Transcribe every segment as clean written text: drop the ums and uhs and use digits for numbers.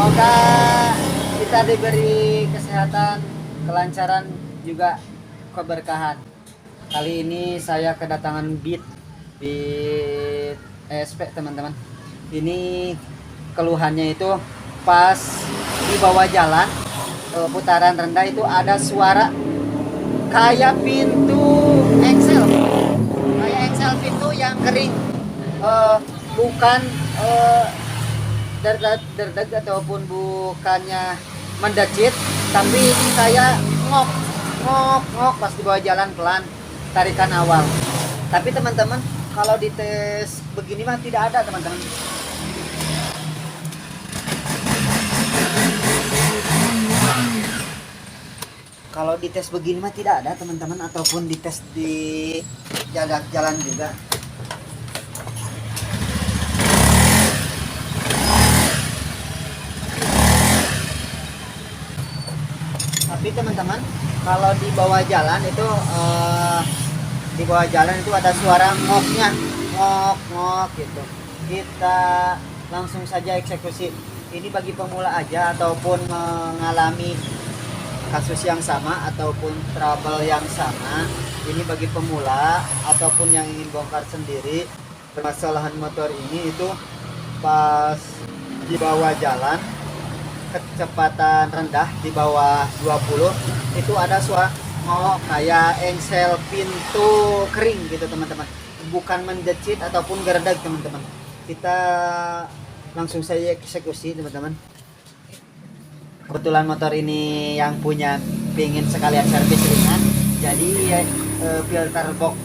Semoga kita diberi kesehatan, kelancaran, juga keberkahan. Kali ini saya kedatangan Beat ESP teman-teman. Ini keluhannya itu pas di bawah jalan putaran rendah itu ada suara kayak pintu Excel, pintu yang kering, bukan derdeg ataupun bukannya mendecit, tapi ini kayak ngok ngok ngok pas di bawah jalan pelan tarikan awal. Tapi teman-teman, kalau dites begini mah tidak ada teman-teman. Kalau dites begini mah tidak ada teman-teman, ataupun dites di jalan juga. Tapi teman-teman, kalau di bawah jalan itu ada suara ngoknya, ngok ngok gitu. Kita langsung saja eksekusi. Ini bagi pemula aja ataupun mengalami kasus yang sama ataupun trouble yang sama. Ini bagi pemula ataupun yang ingin bongkar sendiri. Permasalahan motor ini itu pas di bawah jalan kecepatan rendah di bawah 20 itu ada suara kayak engsel pintu kering gitu teman-teman, bukan mendecit ataupun gerdeg teman-teman. Kita langsung saja eksekusi teman-teman. Kebetulan motor ini yang punya pingin sekalian servis ringan, jadi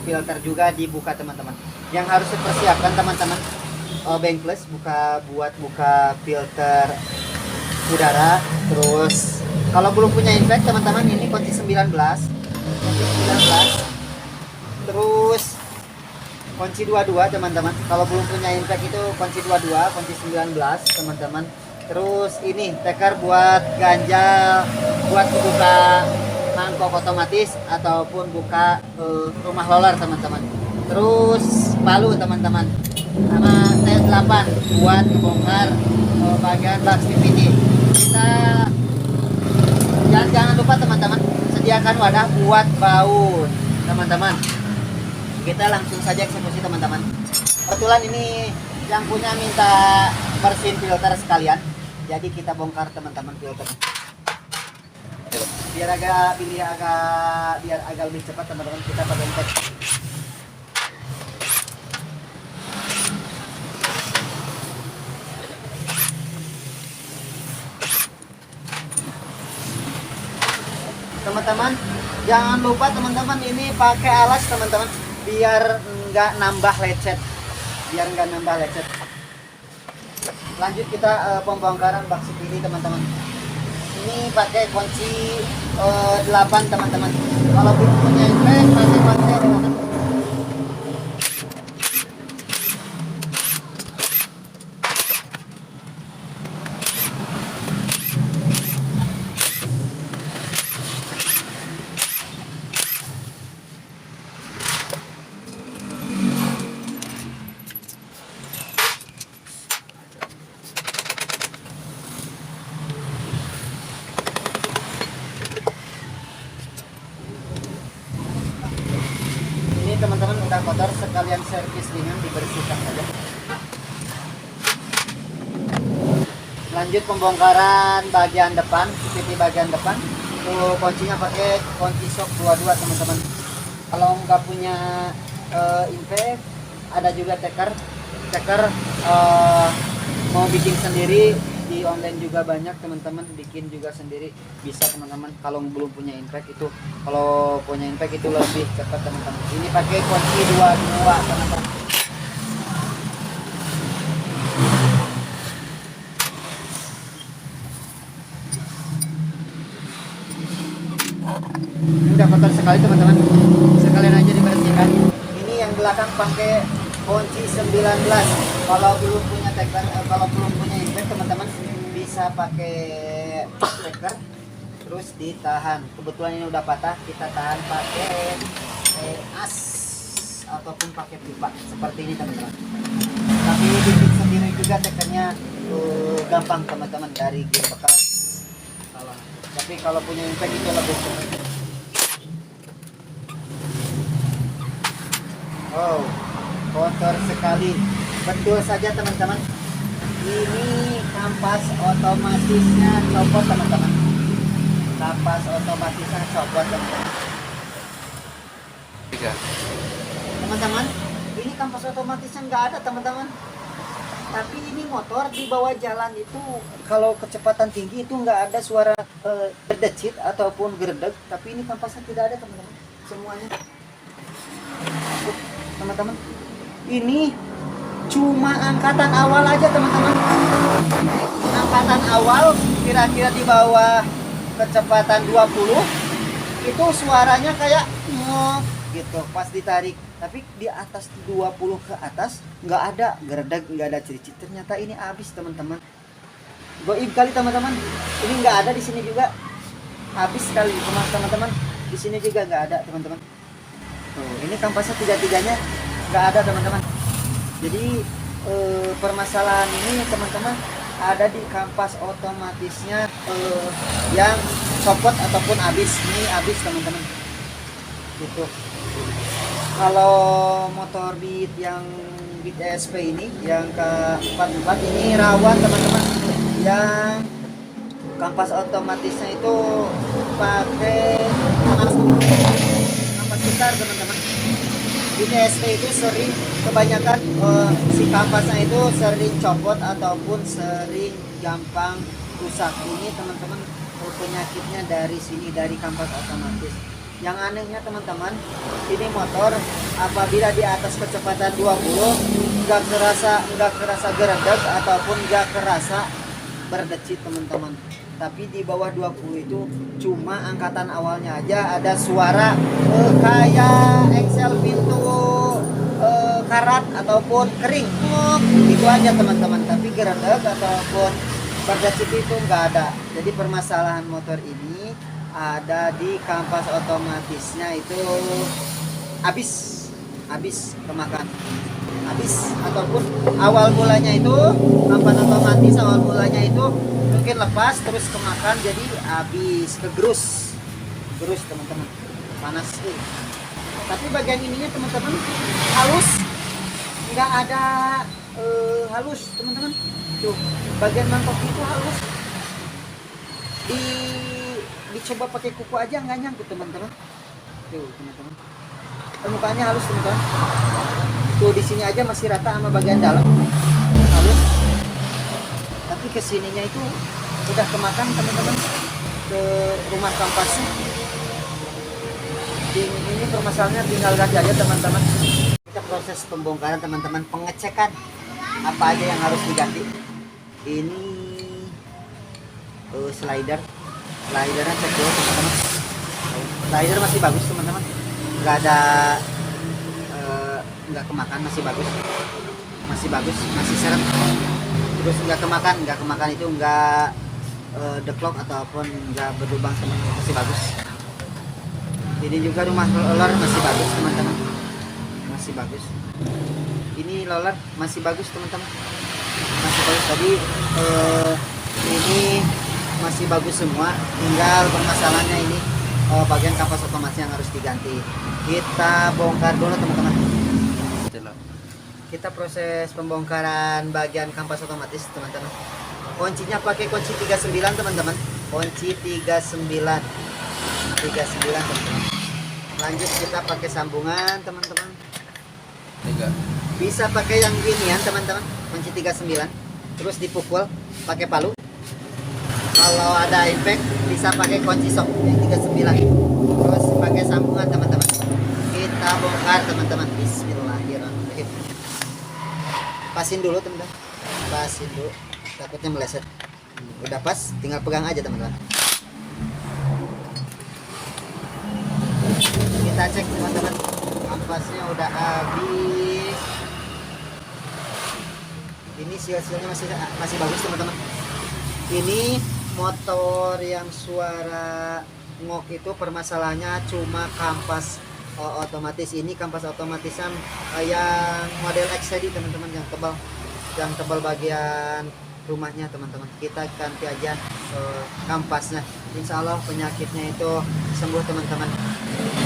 filter juga dibuka teman-teman. Yang harus dipersiapkan teman-teman, bankless buka filter udara. Terus kalau belum punya impact teman-teman, ini kunci 19, terus kunci 22 teman-teman. Kalau belum punya impact itu kunci 22, kunci 19 teman-teman. Terus ini teker buat ganjal, buat buka mangkok otomatis ataupun buka rumah roller teman-teman. Terus palu teman-teman, sama T8 buat ngebongkar bagian box PVC. Kita jangan lupa teman-teman, sediakan wadah buat baut teman-teman. Kita langsung saja eksekusi teman-teman. Kebetulan ini yang punya minta bersihin filter sekalian, jadi kita bongkar teman-teman filter. Biar agak lebih cepat teman-teman, kita pakai impact. Teman-teman, jangan lupa teman-teman ini pakai alas teman-teman, biar nggak nambah lecet, Lanjut kita pembongkaran bak ini teman-teman. Ini pakai kunci 8 teman-teman. Kalau belum punya impact pakai kunci teman-teman. Teman-teman udah kotor, sekalian servis ringan dibersihkan saja. Lanjut pembongkaran bagian depan, CVT bagian depan. Tuh kuncinya pakai kunci shock 22 teman-teman. Kalau nggak punya impact, ada juga teker mau bikin sendiri di online juga banyak teman-teman, bikin juga sendiri bisa teman-teman. Kalau belum punya impact itu, kalau punya impact itu lebih cepat teman-teman. Ini pakai kunci 22 teman-teman. Ini udah kotor sekali teman-teman, sekalian aja dibersihkan. Ini yang belakang pakai kunci 19. Kalau belum punya teker, kalau belum punya impact teman-teman, bisa pakai teker terus ditahan. Kebetulan ini udah patah, kita tahan pakai as ataupun pakai pipa seperti ini teman-teman. Tapi bikin sendiri juga tekernya gampang teman-teman dari gear bekas. Tapi kalau punya impact itu lebih cepat. Oh, kotor sekali. Betul saja teman-teman. Ini kampas otomatisnya copot teman-teman. Kampas otomatisnya copot teman-teman. Teman-teman, ini kampas otomatisnya nggak ada teman-teman. Tapi ini motor di bawah jalan itu kalau kecepatan tinggi itu nggak ada suara berdecit ataupun gerdeg. Tapi ini kampasnya tidak ada teman-teman. Semuanya. Teman-teman, ini cuma angkatan awal aja teman-teman. Angkatan awal kira-kira di bawah kecepatan 20 itu suaranya kayak gitu pas ditarik. Tapi di atas 20 ke atas nggak ada gerdeg, nggak ada ciri-ciri. Ternyata ini habis teman-teman. Goib kali teman-teman. Ini nggak ada di sini juga. Habis sekali teman-teman. Di sini juga nggak ada teman-teman. Tuh, ini kampasnya tiga-tiganya nggak ada teman-teman. Jadi permasalahan ini teman-teman ada di kampas otomatisnya yang copot ataupun habis. Ini habis teman-teman. Gitu. Kalau motor Beat yang Beat ESP ini yang ke 44 ini rawan teman-teman, yang kampas otomatisnya itu pakai kampas besar teman-teman. Beat ESP itu sering kebanyakan si kampasnya itu sering copot ataupun sering gampang rusak. Ini teman-teman penyakitnya dari sini, dari kampas otomatis. Yang anehnya teman-teman, ini motor apabila di atas kecepatan 20 nggak kerasa gerdeg ataupun nggak kerasa berdecit teman-teman. Tapi di bawah 20 itu cuma angkatan awalnya aja ada suara kayak Excel pintu karat ataupun kering. Itu aja teman-teman. Tapi gerdeg ataupun berdecit itu nggak ada. Jadi permasalahan motor ini ada di kampas otomatisnya itu habis kemakan, ataupun awal mulanya itu kampas otomatis awal mulanya itu mungkin lepas terus kemakan jadi habis kegerus teman-teman, panas tuh. Tapi bagian ininya teman-teman halus, nggak ada halus teman-teman. Tuh bagian mangkok itu halus, dicoba pakai kuku aja nggak nyangkut teman-teman. Tuh teman-teman, permukaannya halus teman-teman. Tuh di sini aja masih rata sama bagian dalam halus. Tapi kesininya itu udah kemakan teman-teman, ke rumah kampasnya. Ini permasalahannya tinggal ganti aja teman-teman. Kita proses pembongkaran teman-teman, pengecekan apa aja yang harus diganti. Ini slidernya cek dulu teman-teman. Slider masih bagus teman-teman, nggak ada nggak kemakan, masih bagus, masih seret. Terus nggak kemakan itu nggak deklok ataupun nggak berlubang teman-teman, masih bagus. Ini juga rumah roller masih bagus teman-teman, masih bagus. Ini roller masih bagus teman-teman, masih bagus. Tadi ini masih bagus semua, tinggal permasalahannya ini bagian kampas otomatis yang harus diganti. Kita bongkar dulu teman-teman. Kita proses pembongkaran bagian kampas otomatis teman-teman. Kuncinya pakai kunci 39 teman-teman, kunci 39 teman-teman. Lanjut kita pakai sambungan teman-teman. Bisa pakai yang ginian teman-teman, kunci 39 terus dipukul pakai palu. Kalau ada impact bisa pakai kunci sok yang 39 terus pakai sambungan teman-teman. Kita bongkar teman-teman. Bismillahirrahmanirrahim. Pasin dulu teman-teman, pasin dulu, takutnya meleset. Udah pas, tinggal pegang aja teman-teman. Kita cek teman-teman, kampasnya udah habis. Ini seal-sealnya masih bagus teman-teman. Ini motor yang suara ngok itu permasalahannya cuma kampas otomatis. Ini kampas otomatisan yang model X tadi teman-teman, yang tebal bagian rumahnya teman-teman. Kita ganti aja kampasnya, insya Allah penyakitnya itu sembuh teman-teman.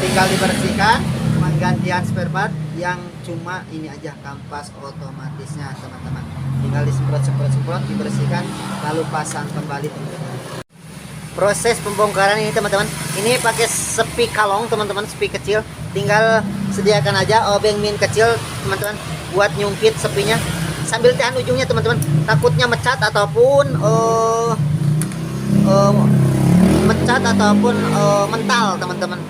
Tinggal dibersihkan, penggantian spare part yang cuma ini aja, kampas otomatisnya teman-teman. Tinggal disemprot dibersihkan, lalu pasang kembali teman-teman. Proses pembongkaran ini teman-teman, ini pakai sepi kalong teman-teman, sepi kecil. Tinggal sediakan aja obeng min kecil teman-teman buat nyungkit sepinya, sambil tahan ujungnya teman-teman, takutnya mecat ataupun mecat ataupun mental teman-teman.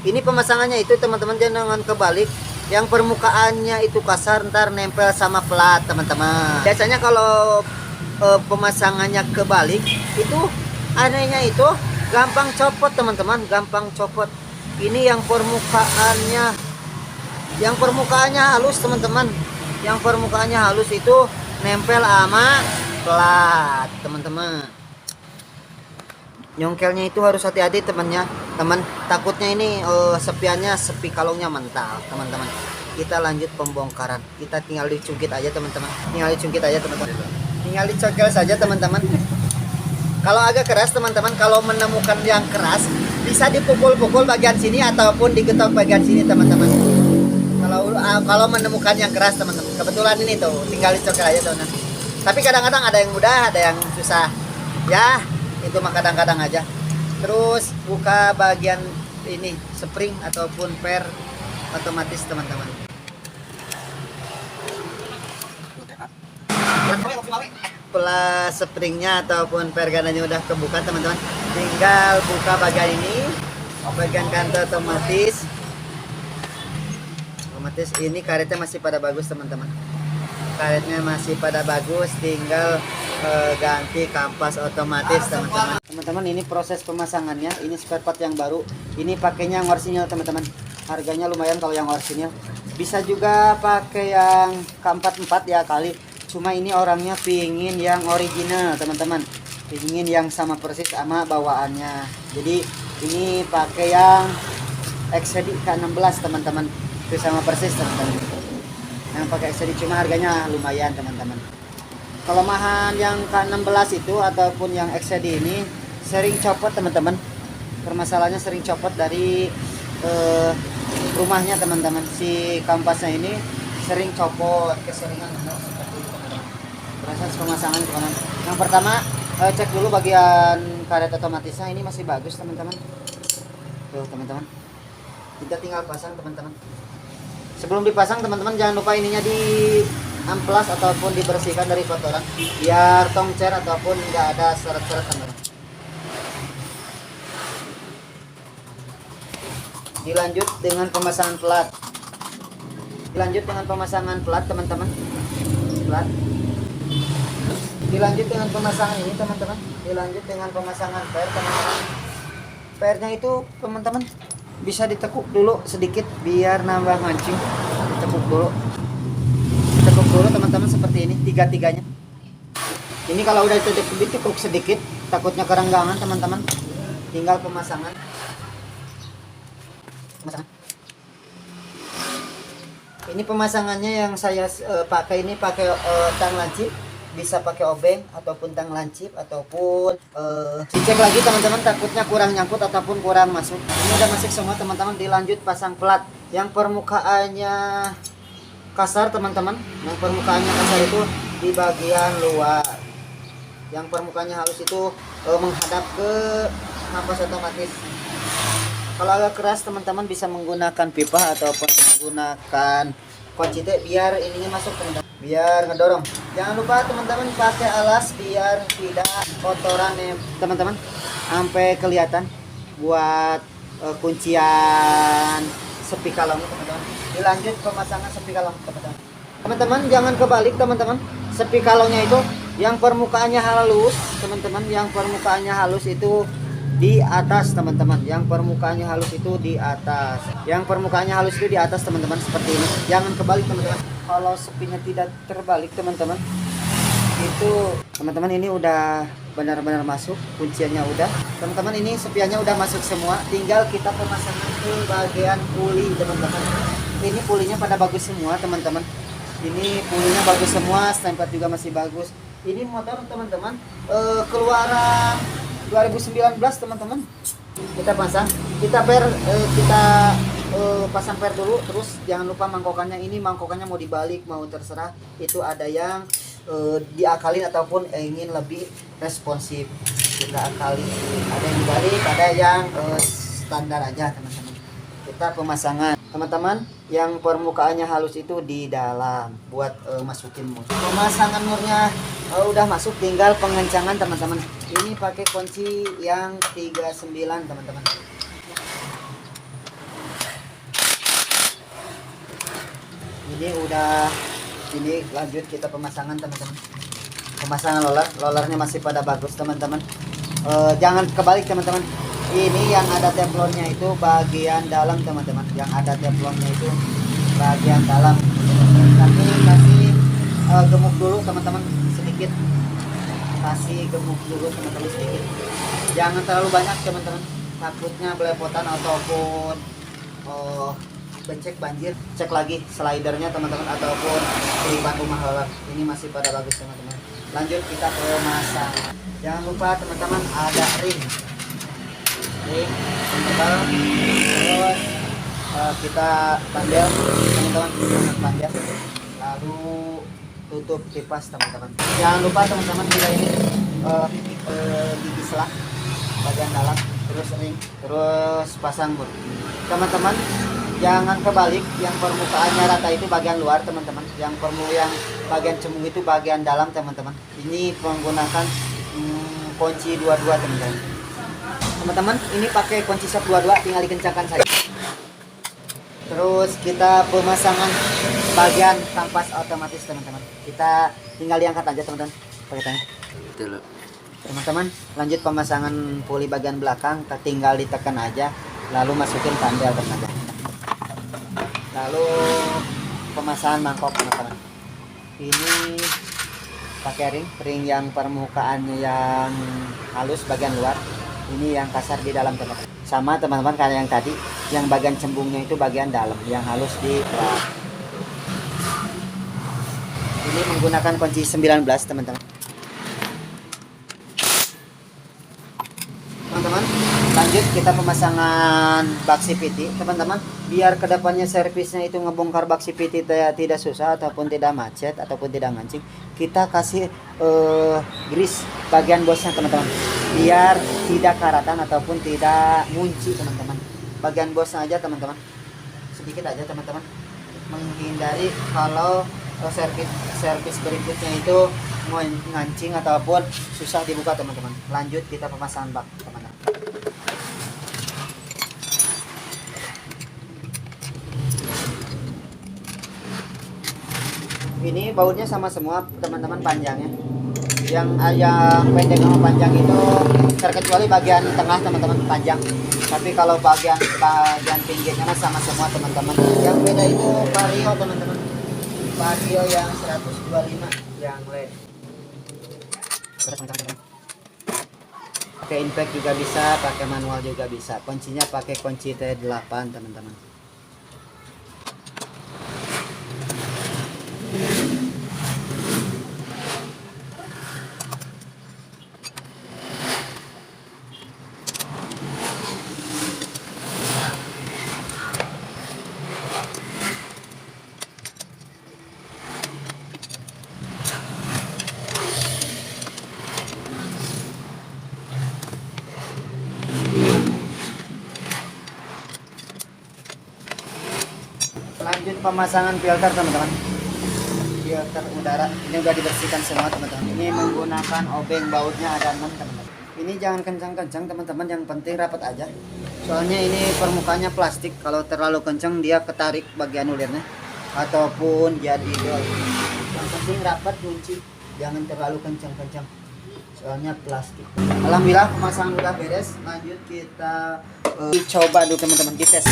Ini pemasangannya itu teman-teman jangan kebalik, yang permukaannya itu kasar ntar nempel sama plat teman-teman. Biasanya kalau pemasangannya kebalik itu anehnya itu gampang copot teman-teman, gampang copot. Ini yang permukaannya halus teman-teman, yang permukaannya halus itu nempel sama plat teman-teman. Nyongkelnya itu harus hati-hati teman, takutnya ini sepiannya, sepi kalongnya mental teman-teman. Kita lanjut pembongkaran, kita tinggal dicungkit aja teman-teman, tinggal dicongkel saja teman-teman. Kalau agak keras teman-teman, kalau menemukan yang keras bisa dipukul-pukul bagian sini ataupun digetok bagian sini teman-teman. Kalau menemukan yang keras teman-teman, kebetulan ini tuh tinggal dicongkel aja teman-teman. Tapi kadang-kadang ada yang mudah, ada yang susah. Ya, itu mah kadang-kadang aja. Terus buka bagian ini spring ataupun per otomatis teman-teman. Setelah springnya ataupun pergananya udah kebuka teman-teman, tinggal buka bagian ini, bagian kantor otomatis. Ini karetnya masih pada bagus teman-teman, karetnya masih pada bagus, tinggal ganti kampas otomatis teman-teman. Teman-teman, ini proses pemasangannya, ini spare part yang baru, ini pakainya yang orisinil teman-teman. Harganya lumayan kalau yang orisinil, bisa juga pakai yang K44 ya kali. Cuma ini orangnya pingin yang original teman-teman, pingin yang sama persis sama bawaannya. Jadi ini pakai yang XD K16 teman-teman, itu sama persis teman-teman. Yang pakai XD, cuma harganya lumayan teman-teman. Kelemahan yang K16 itu ataupun yang XD ini sering copot teman-teman. Permasalahannya sering copot dari rumahnya teman-teman. Si kampasnya ini sering copot, keseringan proses pemasangan teman-teman. Yang pertama cek dulu bagian karet otomatisnya, ini masih bagus teman-teman. Tuh teman-teman, kita tinggal pasang teman-teman. Sebelum dipasang teman-teman jangan lupa ininya di amplas ataupun dibersihkan dari kotoran biar tongcer ataupun nggak ada seret-seret teman-teman. Dilanjut dengan pemasangan plat. Teman-teman. Dilanjut dengan pemasangan ini teman-teman. Dilanjut dengan pemasangan per teman-teman. Pernya itu teman-teman bisa ditekuk dulu sedikit biar nambah mancing. Ditekuk dulu teman-teman seperti ini, tiga-tiganya. Ini kalau udah ditekuk sedikit takutnya kerenggangan teman-teman. Tinggal pemasangan. Ini pemasangannya yang saya pakai ini pakai tang lancip, bisa pakai obeng ataupun tang lancip ataupun dicek lagi teman-teman, takutnya kurang nyangkut ataupun kurang masuk. Ini udah masuk semua teman-teman. Dilanjut pasang plat yang permukaannya kasar teman-teman. Yang permukaannya kasar itu di bagian luar, yang permukaannya halus itu menghadap ke kampas otomatis. Kalau agak keras teman-teman bisa menggunakan pipa ataupun menggunakan kunci biar ininya masuk teman-teman, biar ngedorong. Jangan lupa teman-teman pakai alas biar tidak kotoran ya teman-teman, sampai kelihatan buat kuncian sepi kalong teman-teman. Dilanjut pemasangan sepi kalong teman-teman. Teman-teman jangan kebalik teman-teman, sepi kalongnya itu yang permukaannya halus teman-teman, yang permukaannya halus itu di atas teman-teman, yang permukaannya halus itu di atas, yang permukaannya halus itu di atas teman-teman, seperti ini. Jangan kebalik teman-teman. Kalau sepinya tidak terbalik teman-teman, itu teman-teman ini udah benar-benar masuk, kunciannya udah teman-teman, ini sepiannya udah masuk semua. Tinggal kita pemasangan ke bagian puli teman-teman. Ini pulinya pada bagus semua teman-teman, ini pulinya bagus semua, stempel juga masih bagus. Ini motor teman-teman keluaran 2019 teman-teman. Kita pasang, kita pasang per dulu. Terus jangan lupa mangkokannya, ini mangkokannya mau dibalik mau terserah, itu ada yang diakalin ataupun ingin lebih responsif kita akali, ada yang dibalik, ada yang standar aja teman-teman. Kita pemasangan teman-teman, yang permukaannya halus itu di dalam buat masukin mur. Pemasangan murnya udah masuk, tinggal pengencangan teman-teman. Ini pakai kunci yang 39 teman-teman. Ini lanjut kita pemasangan teman-teman. Pemasangan lolernya masih pada bagus teman-teman. Jangan kebalik teman-teman. Ini yang ada teflonnya itu bagian dalam teman-teman. Yang ada teflonnya itu bagian dalam. Tapi kasih gemuk dulu teman-teman sedikit. Kasih gemuk dulu teman-teman sedikit. Jangan terlalu banyak teman-teman. Takutnya belepotan ataupun becek banjir. Cek lagi slidernya teman-teman ataupun kelipan rumah roller. Ini masih pada bagus teman-teman. Lanjut kita pemasang. Jangan lupa teman-teman ada ring tebal. Terus kita pandel teman-teman, pandel. Lalu tutup kipas teman-teman. Jangan lupa teman-teman juga ini gigi selah bagian dalam, terus ring, terus pasang mur. Teman-teman jangan kebalik, yang permukaannya rata itu bagian luar teman-teman, yang bagian cemung itu bagian dalam teman-teman. Ini menggunakan kunci 22 teman-teman. Teman-teman ini pakai kunci shop 22, tinggal dikencangkan saja. Terus kita pemasangan bagian kampas otomatis teman-teman. Kita tinggal diangkat aja teman-teman pakai tangan. Teman-teman lanjut pemasangan puli bagian belakang, tinggal ditekan aja, lalu masukin pandel teman-teman. Lalu pemasangan mangkok teman-teman. Ini pakai ring yang permukaannya yang halus bagian luar, ini yang kasar di dalam teman-teman. Sama teman-teman kayak yang tadi, yang bagian cembungnya itu bagian dalam, yang halus di luar. Ini menggunakan kunci 19 teman-teman. Teman-teman lanjut kita pemasangan bak CVT teman-teman, biar kedepannya servisnya itu ngebongkar bak CVT tidak susah ataupun tidak macet ataupun tidak ngancing. Kita kasih grease bagian bosnya teman-teman, biar tidak karatan ataupun tidak ngunci teman-teman. Bagian bosnya aja teman-teman, sedikit aja teman-teman, menghindari kalau servis berikutnya itu mau ngancing ataupun susah dibuka teman-teman. Lanjut kita pemasangan bak teman-teman. Ini bautnya sama semua teman-teman panjangnya. Yang pendek sama panjang itu terkecuali bagian tengah teman-teman panjang. Tapi kalau bagian pinggirnya sama semua teman-teman. Yang beda itu vario teman-teman. Vario yang 125 yang LED. Pakai impact juga bisa, pakai manual juga bisa. Kuncinya pakai kunci T8 teman-teman. Lanjut pemasangan filter teman-teman. Filter udara ini udah dibersihkan semua teman-teman. Ini menggunakan obeng, bautnya ada 6 teman-teman. Ini jangan kencang-kencang teman-teman, yang penting rapat aja. Soalnya ini permukaannya plastik, kalau terlalu kencang dia ketarik bagian ulirnya ataupun jadi idol. Yang penting rapat kunci, jangan terlalu kencang-kencang. Soalnya plastik. Alhamdulillah pemasangan udah beres. Lanjut kita coba dulu teman-teman, dites.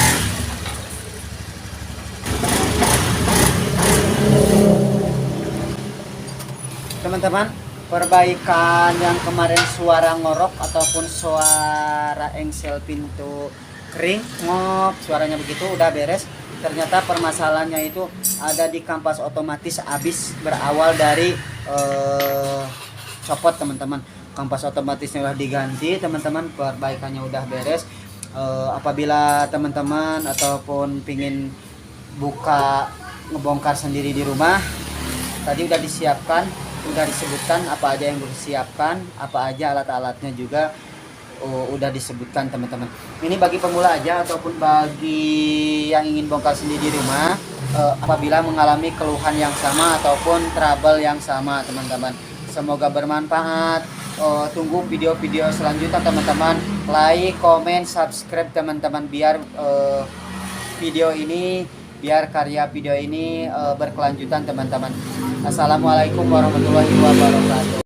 Teman-teman, perbaikan yang kemarin suara ngorok ataupun suara engsel pintu kering ngop, suaranya begitu udah beres. ternyata permasalahannya itu ada di kampas otomatis, habis berawal dari copot teman-teman. Kampas otomatisnya udah diganti teman-teman, perbaikannya udah beres. Apabila teman-teman ataupun pingin buka ngebongkar sendiri di rumah, tadi udah disiapkan, udah disebutkan apa aja yang disiapkan, apa aja alat-alatnya juga udah disebutkan teman-teman. Ini bagi pemula aja ataupun bagi yang ingin bongkar sendiri di rumah, apabila mengalami keluhan yang sama ataupun trouble yang sama teman-teman. Semoga bermanfaat. Tunggu video-video selanjutnya teman-teman. Like, comment, subscribe teman-teman, biar karya video ini berkelanjutan teman-teman. Assalamualaikum warahmatullahi wabarakatuh.